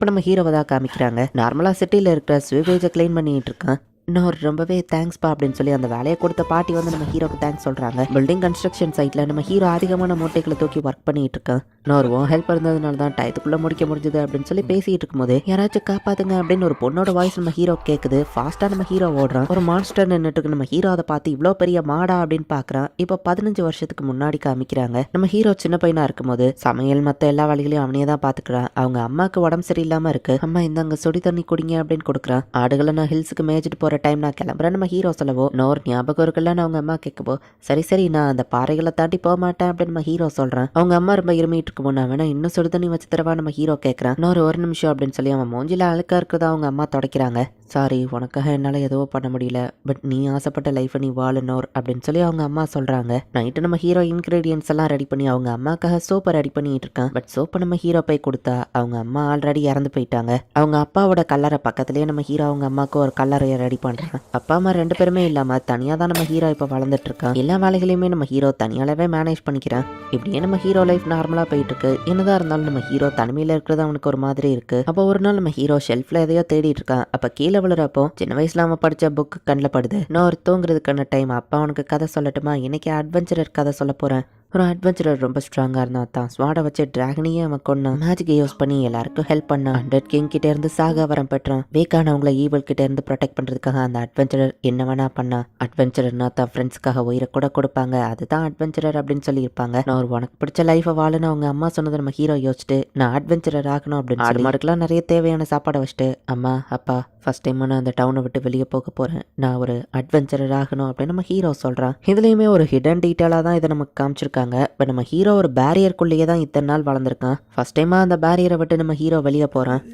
இப்போ நம்ம ஹீரோவை தான் காமிக்கிறாங்க. நார்மலாக சிட்டியில் இருக்கிற ஸ்வீவேஜை கிளீன் பண்ணிட்டு இருக்கான். இன்னொரு ரொம்பவே தேங்க்ஸ்பா அப்படின்னு சொல்லி அந்த வேலையை கொடுத்த பாட்டி வந்து நம்ம ஹீரோக்கு தேங்க்ஸ் சொல்றாங்க. பில்டிங் கன்ஸ்ட்ரக்ஷன் சைட்ல நம்ம ஹீரோ அதிகமான மூட்டைகளை தூக்கி ஒர்க் பண்ணிட்டு இருக்கான். இன்னொரு ஹெல்ப் இருந்ததுனால தான் டயத்துக்குள்ள முடிக்க முடிஞ்சது அப்படின்னு சொல்லி பேசிட்டு இருக்கும்போது யாராச்சும் காப்பாத்துங்க அப்படின்னு ஒரு பொண்ணோட வாய்ஸ் நம்ம ஹீரோ கேக்குது. ஃபாஸ்டா நம்ம ஹீரோ ஓடுறான். ஒரு மான்ஸ்டர் நின்றுட்டு நம்ம ஹீரோ அதை பார்த்து இவ்வளோ பெரிய மாடா அப்படின்னு பாக்குறான். இப்போ 15 வருஷத்துக்கு முன்னாடி காமிக்கிறாங்க. நம்ம ஹீரோ சின்ன பையனா இருக்கும்போது சமையல் மத்த எல்லா வேலைகளையும் அவனே தான் பாத்துக்கிறான். அவங்க அம்மாவுக்கு உடம்பு சரியில்லாம இருக்கு. அம்மா இந்தாங்க சுடி தண்ணி குடிங்க அப்படின்னு கொடுக்குறான். ஆடுகளை நான் ஹில்ஸுக்கு மேய்ச்சிட்டு போற டைம் நான் கிளம்புறேன் நம்ம ஹீரோ சொல்லவோ இன்னொரு ஞாபகம் இருக்குல்லன்னு அவங்க அம்மா கேட்கவோ சரி நான் அந்த பாறைகளை தாண்டி போக மாட்டேன் அப்படின்னு நம்ம ஹீரோ சொல்றான். அவங்க அம்மா ரொம்ப இருமிட்டு இருக்குமோ நான் வேணா இன்னும் சுடு தண்ணி வச்சு தரவா நம்ம ஹீரோ கேட்கறான். ஒரு நிமிஷம் அப்படின்னு சொல்லி அவன் மூஞ்சில அழுக்கா இருக்கிறதா அவங்க அம்மா துடைக்கிறாங்க. சாரி உனக்காக என்னால் எதுவும் பண்ண முடியல, பட் நீ ஆசைப்பட்ட லைஃபை நீ வாழனோர் அப்படின்னு சொல்லி அவங்க அம்மா சொல்கிறாங்க. நைட்டு நம்ம ஹீரோ இன்க்ரீடியன்ஸ் எல்லாம் ரெடி பண்ணி அவங்க அம்மாக்காக சோப்பை ரெடி பண்ணிட்டு இருக்கான். பட் சோப்பை நம்ம ஹீரோ போய் கொடுத்தா அவங்க அம்மா ஆல்ரெடி இறந்து போயிட்டாங்க. அவங்க அப்பாவோட கல்லறை பக்கத்துலேயே நம்ம ஹீரோ அவங்க அம்மாவுக்கு ஒரு கல்லறையை ரெடி பண்ணுறான். அப்பா அம்மா 2 பேருமே இல்லாமல் தனியாக தான் நம்ம ஹீரோ இப்போ வளர்ந்துட்டு இருக்கான். எல்லா வேலைகளையுமே நம்ம ஹீரோ தனியாகவே மேனேஜ் பண்ணிக்கிறான். இப்படியே நம்ம ஹீரோ லைஃப் நார்மலாக போயிட்டு இருக்கு. என்னதான் இருந்தாலும் நம்ம ஹீரோ தனிமையில் இருக்கிறது அவனுக்கு ஒரு மாதிரி இருக்கு. அப்போ ஒரு நாள் நம்ம ஹீரோ ஷெல்ஃப்ல எதையோ தேடிட்டு இருக்கான். அப்போ கீழே விழுறப்போ சின்ன வயசுல அவன் படிச்ச புக்கு கண்ணில் படுது. இன்னொரு தூங்குறதுக்கான டைம். அப்பா அவனுக்கு கதை சொல்லட்டுமா, இன்னைக்கு அட்வென்ச்சரர் கதை சொல்ல போறேன். ஒரு அட்வென்ச்சரர் ரொம்ப ஸ்ட்ராங்காக இருந்தான். தான் ஸ்வாடை வச்சு டிராகனையே அவன் கொண்டான். மேஜிக்கை யூஸ் பண்ணி எல்லாருக்கும் ஹெல்ப் பண்ணான். 100 கிங் கிட்ட இருந்து சாக வரம் பெற்றான். வீக்கானவங்களை ஈவல் கிட்ட இருந்து ப்ரொடெக்ட் பண்றதுக்காக அந்த அட்வென்ச்சரர் என்ன வேணா பண்ணான். அட்வென்ச்சரர்னா தான் ஃப்ரெண்ட்ஸ்க்காக உயிரை கூட கொடுப்பாங்க, அதுதான் அட்வென்ச்சரர் அப்படின்னு சொல்லியிருப்பாங்க. நான் உனக்கு பிடிச்ச லைஃபை வாழணும் அவங்க அம்மா சொன்னதை நம்ம ஹீரோ யோசிச்சுட்டு நான் அட்வென்ச்சரர் ஆகணும் அப்படின்னு ஆடு மாடுக்கெல்லாம் நிறைய தேவையான சாப்பாடை வச்சுட்டு அம்மா அப்பா ஃபர்ஸ்ட் டைம் நான் அந்த டவுனை விட்டு வெளியே போக போகிறேன், நான் ஒரு அட்வென்ச்சரர் ஆகணும் அப்படின்னு நம்ம ஹீரோ சொல்கிறான். இதுலேயுமே ஒரு ஹிடன் டீட்டெயிலாக தான் இதை நமக்கு காமிச்சிருக்காங்க. பட் நம்ம ஹீரோ ஒரு பேரியருக்குள்ளேயே தான் இத்தனை நாள் வளர்ந்துருக்கான். ஃபர்ஸ்ட் டைமாக அந்த பேரியரை விட்டு நம்ம ஹீரோ வெளியே போகிறான்.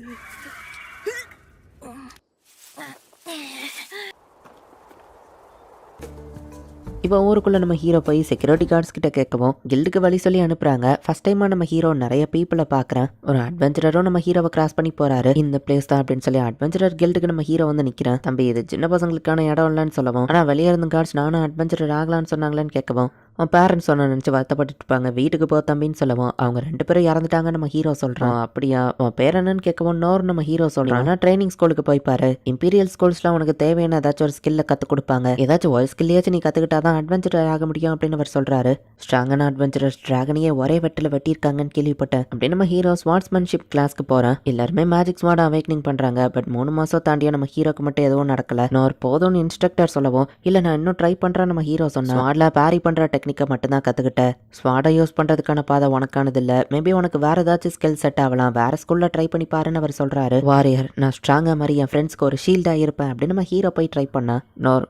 இப்போ ஊருக்குள்ள நம்ம ஹீரோ போய் செக்யூரிட்டி கார்ட்ஸ் கிட்ட கேட்கவும் கில்டுக்கு வழி சொல்லி அனுப்புறாங்க. ஃபர்ஸ்ட் டைமா நம்ம ஹீரோ நிறைய பீப்புளை பாக்குறேன். ஒரு அட்வென்ச்சரரும் நம்ம ஹீரோவை கிராஸ் பண்ணி போறாரு. இந்த பிளேஸ் தான் அப்படின்னு சொல்லி அட்வென்ச்சரர் கில்டுக்கு நம்ம ஹீரோ வந்து நிக்கிறேன். தம்பி இது சின்ன பசங்களுக்கான இடம் இல்லைன்னு சொல்லவும், ஆனா வெளியே இருந்த கார்ட்ஸ் நானும் அட்வென்ச்சரர் ஆகலான்னு சொன்னாங்களேன்னு கேட்கவும் அவன் பேரண்ட்ஸ் சொன்ன நினச்சி வருத்தப்பட்டு இருப்பாங்க. வீட்டுக்கு போ தம்பின்னு சொல்லவும் அவங்க 2 பேரும் இறந்துட்டாங்க நம்ம ஹீரோ சொல்றான். அப்படியா அவன் பேர் என்னன்னு கேட்கவும் நம்ம ஹீரோ சொல்றான். ஆனா ட்ரைனிங் ஸ்கூலுக்கு போய் பாரு, இம்பீரியல் ஸ்கூல்ஸ்ல உனக்கு தேவையான ஏதாச்சும் ஒரு ஸ்கில்ல கத்து கொடுப்பாங்க, ஏதாச்சும் ஒரு ஸ்கில்லையாச்சும் நீ கத்துக்கிட்டாதான் அட்வென்ச்சரர் ஆக முடியும் அப்படின்னு அவர் சொல்றாரு. ஸ்ட்ராங்கான அட்வென்ச்சரர்ஸ் டிராகனையே ஒரே வெட்டில வெட்டியிருக்காங்கன்னு கேள்விப்பட்டேன். அப்படி நம்ம ஹீரோ ஸ்வார்ட்ஸ்மேன்ஷிப் கிளாஸ்க்கு போறான். எல்லாருமே மேஜிக் ஸ்வாட் அவேக்னிங் பண்றாங்க. பட் 3 மாசம் தாண்டியா நம்ம ஹீரோக்கு மட்டும் எதுவும் நடக்கல. நான் போதும்னு இன்ஸ்ட்ரக்டர் சொல்லவும் இல்ல நான் இன்னும் ட்ரை பண்றேன் நம்ம ஹீரோ சொன்னா. ஸ்வாட்ல பேரி பண்ற டெக்னிக்கை மட்டும்தான் கத்துக்கிட்ட, ஸ்வாடை யூஸ் பண்றதுக்கான பாதை உனக்கானது இல்ல, மேபி உனக்கு வேற ஏதாச்சும் ஸ்கில் செட் ஆகலாம், வேற ஸ்கூல்ல ட்ரை பண்ணி பாருன்னு அவர் சொல்றாரு. வாரியர் நான் ஸ்ட்ராங்கா மாதிரி என் ஃப்ரெண்ட்ஸ்க்கு ஒரு ஷீல்டா இருப்பேன் அப்படின்னு நம்ம ஹீரோ போய் ட்ரை பண்ணா.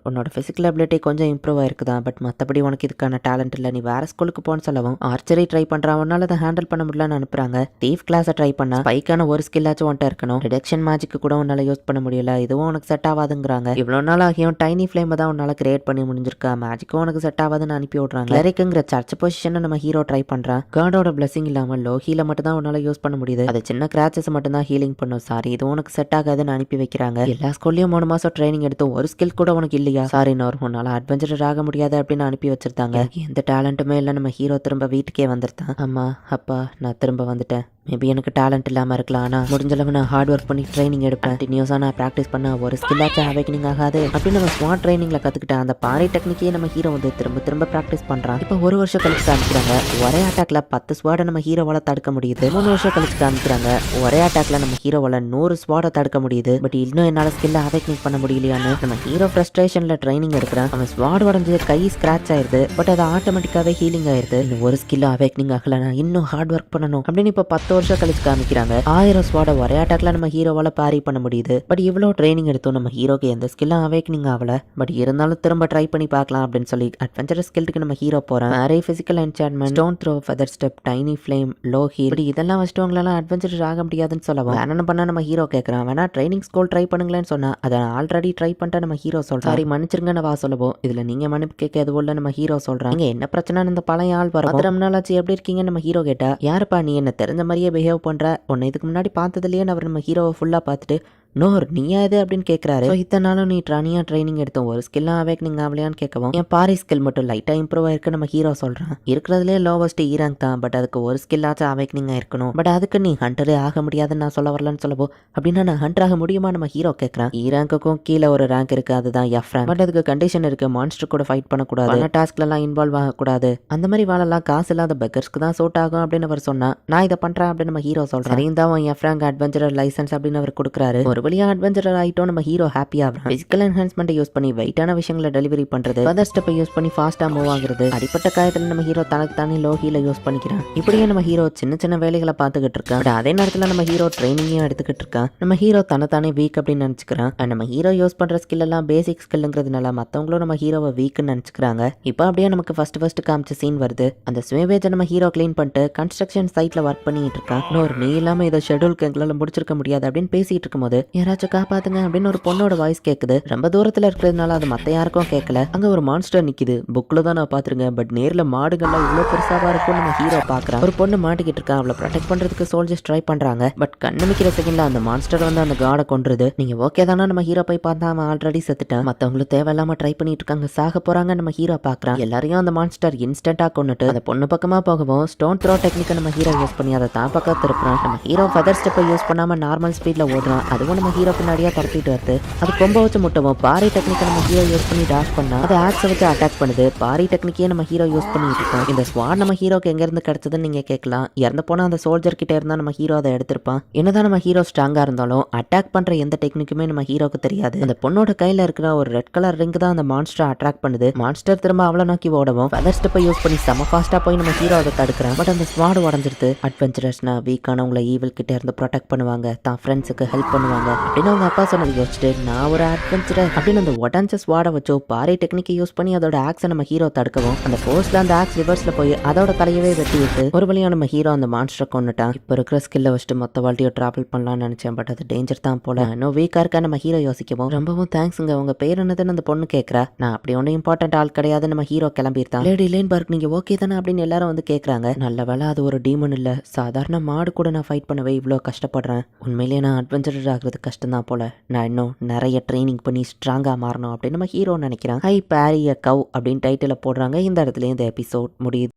உன்னோட பிசிக்கல் அபிலிட்டி கொஞ்சம் இம்ப்ரூவ் ஆயிருக்குதான், பட் மற்றபடி உனக்கு இதுக்கான டேலண்ட் இல்லை, நீ வேற ஸ்கூலுக்கு போன்னு சொல்லவும் ஆர்ச்சரி ட்ரை பண்றான். அவனால அதை ஹேண்டில் பண்ண முடியலன்னு அனுப்புறாங்க. தீஃப் கிளாஸை ட்ரை பண்ணா. ஸ்பைக்கான ஒரு ஸ்கில்லாச்சும் உன்ட்ட இருக்கணும். ரிடக்ஷன் மேஜிக்கு கூட உன்னால யூஸ் பண்ண முடியல, இதுவும் உனக்கு செட் ஆகாதுங்கிறாங்க. இவ்வளவு நாள் ஆகியும் டைனி ஃபிளேம் தான் உன்னால கிரியேட் பண்ணி முடிஞ்சிருக்கா, மேஜிக்கும் உனக்கு செட் ஆகாதுன்னு அனுப்பி விடுறாங்க. கிளரிக்குங்கிற சர்ச் பொசிஷனை நம்ம ஹீரோ ட்ரை பண்றான். காடோட பிளஸிங் இல்லாம லோ ஹீல மட்டும் தான் உன்னால யூஸ் பண்ண முடியுது, அது சின்ன கிராச்சஸ் மட்டும் தான் ஹீலிங் பண்ணும், சாரி இது உனக்கு செட் ஆகாதுன்னு அனுப்பி வைக்கிறாங்க. எல்லா ஸ்கூல்லயும் 3 மாசம் ட்ரைனிங் எடுத்து ஒரு ஸ்கில் கூட உனக்கு இல்லையா, சாரி உன்னால அட்வென்ச்சரர் ஆக முடியாது அப்படின்னு அனுப்பி வச்சிருந்தாங்க. எந்த டேலண்ட்டுமே இல்லை. நம்ம ஹீரோ திரும்ப வீட்டுக்கே வந்துருந்தான். அம்மா அப்பா நான் திரும்ப வந்துட்டேன், மேபி எனக்கு டேலண்ட் இல்லாமல் இருக்கலாம், ஆனால் முடிஞ்சளவு நான் ஹார்ட் ஒர்க் பண்ணி ட்ரைனிங் எடுப்பேன், கண்டினியூஸாக நான் ப்ராக்டிஸ் பண்ண ஒரு ஸ்கில்லாச்சும் அவேக்கனிங் ஆகாது அப்படின்னு நம்ம ஸ்மார்ட் ட்ரைனிங்கில் கற்றுக்கிட்டேன். அந்த பாறை டெக்னிக்கே நம்ம ஹீரோ வந்து திரும்ப ப்ராக்டிஸ் பண்ணுறான். இப்போ 1 வருஷம் கழிச்சு காமிக்கிறாங்க. ஒரே அட்டாக்ல 10 ஸ்வாடை நம்ம ஹீரோவால் தடுக்க முடியுது. 3 வருஷம் கழிச்சு காமிக்கிறாங்க. ஒரே அட்டாக்ல நம்ம ஹீரோவால் 100 ஸ்வாடை தடுக்க முடியுது. பட் இன்னும் என்னால் ஸ்கில்ல அவேக்கனிங் பண்ண முடியலையான்னு நம்ம ஹீரோ ஃப்ரஸ்ட்ரேஷனில் ட்ரைனிங் எடுக்கிறான். அவன் ஸ்வாட் உடஞ்சு கை ஸ்கிராச் ஆயிருது, பட் அது ஆட்டோமேட்டிக்காகவே ஹீலிங் ஆயிருது. இன்னும் ஒரு ஸ்கில்ல அவேக்கனிங் ஆகல, நான் இன்னும் ஹார்ட் ஒர்க் பண்ணணும் அப்படின்னு இப்போ 10 வருஷம் கழிச்சு காமிக்கிறாங்க. 1000 ஸ்வாட ஒரே அட்டாக்ல நம்ம ஹீரோவால பாரி பண்ண முடியுது. பட் இவ்வளோ ட்ரைனிங் எடுத்தோம் நம்ம ஹீரோக்கு எந்த ஸ்கில்லும் அவேக்கனிங் ஆகல. பட் இருந்தாலும் திரும்ப ட்ரை பண்ணி பார்க்கலாம் அப்படின்னு சொல்லி அட்வென்ச்சரஸ் ஸ்கில்லுக்கு நம்ம ஹீரோ போறோம். Mere physical enchantment, stone throw, feather step, tiny flame, low heal, இதெல்லாம் வச்சுட்டு உங்களால அட்வென்ச்சரஸ் ஆக முடியாதுன்னு சொல்லவும் என்ன பண்ணா நம்ம ஹீரோ கேட்கறான். வேணா ட்ரைனிங் ஸ்கூல் ட்ரை பண்ணுங்களேன்னு சொன்னா அதை ஆல்ரெடி ட்ரை பண்ணிட்டு நம்ம ஹீரோ சொல்றாரு. சாரி மன்னிச்சிருங்கன்னு வா சொல்லவும் இதுல நீங்க மன்னிப்பு கேட்க எதுவும் இல்ல நம்ம ஹீரோ சொல்றாங்க. என்ன பிரச்சனை இந்த பழைய ஆள் வரும் 10 நாளாச்சு எப்படி இருக்கீங்க நம்ம ஹீரோ கேட்டா, யாருப்பா நீ என்ன தெரிஞ்ச மாதிரியே பிஹேவ் பண்ற, உன்னை இதுக்கு முன்னாடி பார்த்ததுலேயே அவர் நம்ம ஹீரோவை ஃபுல்லாக பார்த்துட்டு நோர் நீயா இது அப்படின்னு கேட்கறாரு. இத்தனை நாளும் நீ ட்ரானியா ட்ரைனிங் எடுத்தோம் ஒரு ஸ்கில்லாம் அவேக்னிங் ஆகலையான்னு கேட்கவும் என் பாரி ஸ்கில் மட்டும் லைட்டா இம்ப்ரூவ் ஆயிருக்கு நம்ம ஹீரோ சொல்றான். இருக்கிறதுலே லோவஸ்ட் ஈராங்க் தான், பட் அதுக்கு ஒரு ஸ்கில் ஆச்சும் அவேக்னிங் ஆயிருக்கணும், பட் அதுக்கு நீ ஹண்டரே ஆக முடியாதுன்னு நான் சொல்ல வரலன்னு சொல்லவோ அப்படின்னா நான் ஹண்டர் ஆக முடியுமா நம்ம ஹீரோ கேட்கறான். ஈராங்க்குக்கும் கீழே ஒரு ரேங்க் இருக்கு, அதுதான் எஃப் ரேங்க். பட் அதுக்கு கண்டிஷன் இருக்கு, மான்ஸ்டர் கூட ஃபைட் பண்ணக்கூடாது, டாஸ்க்ல எல்லாம் இன்வால்வ் ஆகக்கூடாது, அந்த மாதிரி வாழலாம் காசு இல்லாத பெக்கர்ஸ்க்கு தான் சூட் ஆகும் அப்படின்னு அவர் சொன்னா. நான் இதை பண்றேன் அப்படின்னு நம்ம ஹீரோ சொல்றேன். சரிந்தா எஃப் ரேங்க் அட்வென்ச்சரர் லைசன்ஸ் அப்படின்னு அவர் கொடுக்குறாரு. ஒரு வழியா அட்வென்ச்சரர் ஆயிட்டோம் நம்ம ஹீரோ ஹாப்பியா. பிசிக்கல் என்ஹான்ஸ்மெண்ட் யூஸ் பண்ணி வெயிட்டான விஷயங்களை டெலிவரி பண்றது, ஃபர்தர் ஸ்டெப்பை யூஸ் பண்ணி ஃபாஸ்டா மூவ் ஆகுறது, அடிப்பட்ட காயத்துல நம்ம ஹீரோ தனக்கு தானே லோ ஹீல யூஸ் பண்ணிக்கிறான். இப்படியே நம்ம ஹீரோ சின்ன சின்ன வேலைகளை பார்த்துக்கிட்டு இருக்கான். பட் அதே நேரத்துல நம்ம ஹீரோ ட்ரைனிங்கையும் எடுத்துக்கிட்டு இருக்கான். நம்ம ஹீரோ தனத்தானே வீக் அப்படின்னு நினைச்சுக்கிறான். நம்ம ஹீரோ யூஸ் பண்ற ஸ்கில் எல்லாம் பேசிக் ஸ்கில்ங்கிறதுனால மத்தவங்களும் நம்ம ஹீரோவை வீக்னு நினைச்சுக்கிறாங்க. இப்போ அப்படியே நமக்கு ஃபர்ஸ்ட் காமிச்ச சீன் வருது. அந்த ஸ்வேவேஜை நம்ம ஹீரோ கிளீன் பண்ணிட்டு கன்ஸ்ட்ரக்ஷன் சைட்ல ஒர்க் பண்ணிட்டு இருக்கான். இன்னொரு நீ இல்லாம இதை ஷெட்யூலுக்கு எங்களால முடிச்சிருக்க முடியாது அப்படின்னு பேசிட்டு இருக்கும்போது யாராச்சும் காப்பாத்துங்க அப்படின்னு ஒரு பொண்ணோட வாய்ஸ் கேக்குது. ரொம்ப தூரத்துல இருக்கிறதுனால அது மத்த யாருக்கும் கேட்கல. அங்க ஒரு மான்ஸ்டர் நிக்குது. புக்ல தான் நான் பாத்துருங்க, பட் நேர்ல மாடுகள்லாம் இவ்வளவு பெருசாவா இருக்கும் நம்ம ஹீரோ பாக்குறான். ஒரு பொண்ணு மாட்டிக்கிட்டு இருக்கா, அவளை ப்ரொடெக்ட் பண்றதுக்கு சோல்ஜர்ஸ் ட்ரை பண்றாங்க. பட் கண்ணமிக்கிற செகண்ட்ல அந்த மான்ஸ்டர் வந்து அந்த காடை கொன்றுது. நீங்க ஓகே தானா நம்ம ஹீரோ போய் பார்த்தா அவன் ஆல்ரெடி செத்துட்டான். மத்தவங்களும் தேவையில்லாம ட்ரை பண்ணிட்டு இருக்காங்க, சாக போறாங்க. நம்ம ஹீரோ பாக்குறான். எல்லாரையும் அந்த மான்ஸ்டர் இன்ஸ்டன்டா கொன்னுட்டு அந்த பொண்ணு பக்கமா போகவும் ஸ்டோன் த்ரோ டெக்னிக்கை நம்ம ஹீரோ யூஸ் பண்ணி அதை தான் பக்கம் திருப்புறான். நம்ம ஹீரோ ஃபெதர் ஸ்டெப்பை யூஸ் பண்ணாம நார்மல் ஸ்பீட்ல ஓடுறான். அதுவும் நம்ம ஹீரோ பின்னாடியா துரத்திட்டு வருது. அது கொம்ப வச்சு முட்டவும் பாரி டெக்னிக்கை நம்ம ஹீரோ யூஸ் பண்ணி டாஷ் பண்ணா அது ஆக்ஸை வச்சு அட்டாக் பண்ணுது. பாரி டெக்னிக்கே நம்ம ஹீரோ யூஸ் பண்ணிட்டு இருக்கோம். இந்த ஸ்வாட் நம்ம ஹீரோக்கு எங்க இருந்து கிடைச்சதுன்னு நீங்க கேட்கலாம். இறந்து போனா அந்த சோல்ஜர் கிட்ட இருந்தா நம்ம ஹீரோ அதை எடுத்திருப்பான். என்னதான் நம்ம ஹீரோ ஸ்ட்ராங்கா இருந்தாலும் அட்டாக் பண்ற எந்த டெக்னிக்குமே நம்ம ஹீரோக்கு தெரியாது. அந்த பொண்ணோட கையில இருக்கிற ஒரு ரெட் கலர் ரிங் தான் அந்த மான்ஸ்டர் அட்ராக்ட் பண்ணுது. மான்ஸ்டர் திரும்ப அவளை நோக்கி ஓடவும் ஃபெதர் ஸ்டெப்பை யூஸ் பண்ணி செம ஃபாஸ்டா போய் நம்ம ஹீரோ அதை தடுக்கிறான். பட் அந்த ஸ்வாட் உடஞ்சிருது. அட்வென்ச்சரஸ்னா வீக்கானவங்களை ஈவில் கிட்ட இருந்து ப்ரொடெக்ட் பண்ணுவாங்க, தான் ஃப்ரெண்ட்ஸுக்கு ஹெல்ப் பண்ணுவாங்க அப்படின்னு அவங்க அப்பா சொன்னது யோசிச்சுட்டு நான் ஒரு அட்வென்ச்சரர் அப்படின்னு அந்த உடஞ்ச ஸ்வாடை வச்சோ பாரி டெக்னிக்கை யூஸ் பண்ணி அதோட ஆக்ஸை நம்ம ஹீரோ தடுக்கவும் அந்த போர்ஸ்ல அந்த ஆக்ஸ் ரிவர்ஸ்ல போய் அதோட தலையவே வெட்டி விட்டு ஒரு வழியா நம்ம ஹீரோ அந்த மான்ஸ்டரை கொண்டுட்டான். இப்போ இருக்கிற ஸ்கில்லை வச்சுட்டு மொத்த வாழ்க்கையோ டிராவல் பண்ணலாம்னு நினைச்சேன், பட் அது டேஞ்சர் தான் போல. இன்னும் வீக்கா இருக்கா நம்ம ஹீரோ யோசிக்கவும் ரொம்பவும் தேங்க்ஸுங்க, உங்க பேர் என்னதுன்னு அந்த பொண்ணு கேட்கறா. நான் அப்படி ஒன்றும் இம்பார்ட்டன்ட் ஆள் கிடையாது நம்ம ஹீரோ கிளம்பியிருந்தான். லேடி லேன்பர்க் நீங்க ஓகே தானே அப்படின்னு எல்லாரும் வந்து கேட்கறாங்க. நல்ல வேலை அது ஒரு டீமன் இல்ல, சாதாரண மாடு கூட நான் ஃபைட் பண்ணவே இவ்வளோ கஷ்டப்படுறேன். உண்மையிலேயே நான் அட்வென்ச்சரர் ஆகிறது கஷ்டம் தான் போல. நான் இன்னும் நிறைய ட்ரைனிங் பண்ணி ஸ்ட்ராங்கா மாறணும் அப்படின்னு நம்ம ஹீரோ நினைக்கிறான். ஹை பேரி அ கவ் அப்படின்னு டைட்டில் போடுறாங்க. இந்த இடத்துல இந்த எபிசோட் முடியுது.